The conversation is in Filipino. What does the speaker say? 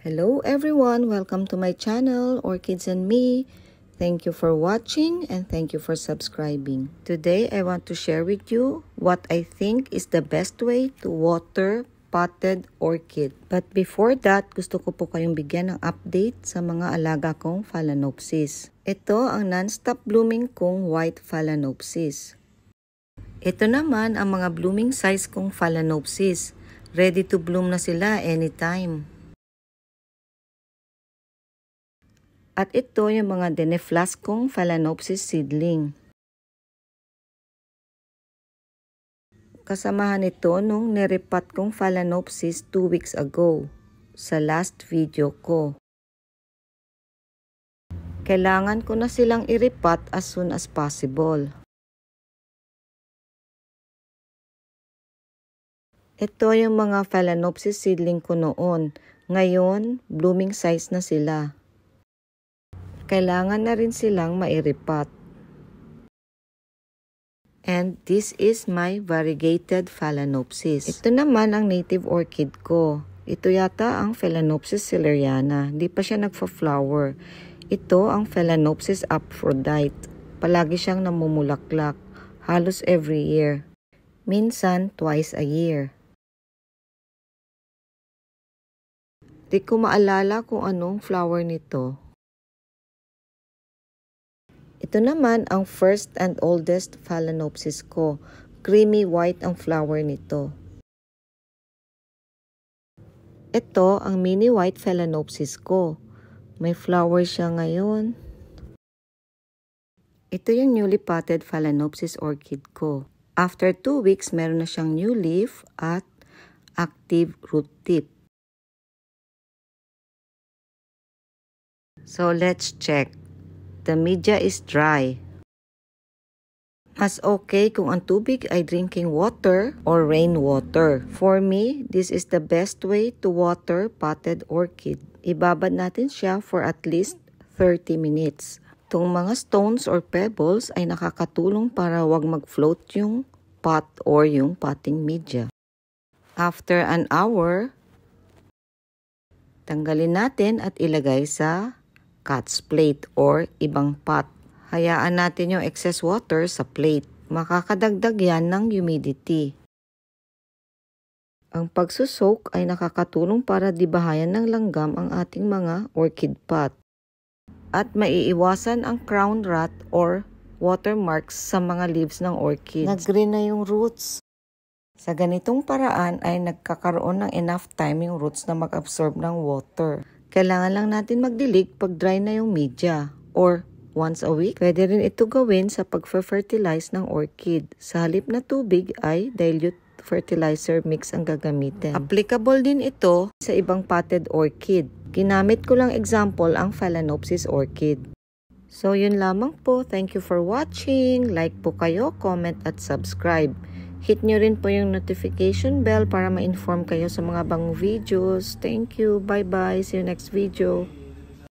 Hello everyone, welcome to my channel, Orchids and Me. Thank you for watching and thank you for subscribing. Today, I want to share with you what I think is the best way to water potted orchid. But before that, gusto ko po kayong bigyan ng update sa mga alaga kong Phalaenopsis. Ito ang non-stop blooming kong white Phalaenopsis. Ito naman ang mga blooming size kong Phalaenopsis. Ready to bloom na sila anytime. At ito yung mga Deneflas kong Phalaenopsis seedling. Kasamahan ito nung niripat kong Phalaenopsis 2 weeks ago sa last video ko. Kailangan ko na silang iripat as soon as possible. Ito yung mga Phalaenopsis seedling ko noon. Ngayon, blooming size na sila. Kailangan na rin silang mairipat. And this is my variegated Phalaenopsis. Ito naman ang native orchid ko. Ito yata ang Phalaenopsis Selleriana. Di pa siya nagfa-flower. Ito ang Phalaenopsis Aphrodite. Palagi siyang namumulaklak. Halos every year. Minsan, twice a year. Di ko maalala kung anong flower nito. Ito naman ang first and oldest Phalaenopsis ko. Creamy white ang flower nito. Ito ang mini white Phalaenopsis ko. May flower siya ngayon. Ito yung newly potted Phalaenopsis orchid ko. After 2 weeks, meron na siyang new leaf at active root tip. So let's check. The media is dry. Mas okay kung ang tubig ay drinking water or rainwater. For me, this is the best way to water potted orchid. Ibabad natin siya for at least 30 minutes. Itong mga stones or pebbles ay nakakatulong para wag mag-float yung pot or yung potting media. After an hour, tanggalin natin at ilagay sa cat's plate or ibang pot. Hayaan natin yung excess water sa plate. Makakadagdag yan ng humidity. Ang pagsusoak ay nakakatulong para dibahayan ng langgam ang ating mga orchid pot. At maiiwasan ang crown rot or watermarks sa mga leaves ng orchids. Nag-green na yung roots. Sa ganitong paraan ay nagkakaroon ng enough time yung roots na mag-absorb ng water. Kailangan lang natin magdilig pag dry na yung media or once a week. Pwede rin ito gawin sa pag-fertilize ng orchid. Sa halip na tubig ay dilute fertilizer mix ang gagamitin. Applicable din ito sa ibang potted orchid. Ginamit ko lang example ang Phalaenopsis orchid. So yun lamang po. Thank you for watching. Like po kayo, comment at subscribe. Hit nyo rin po yung notification bell para ma-inform kayo sa mga bagong videos. Thank you. Bye-bye. See you next video.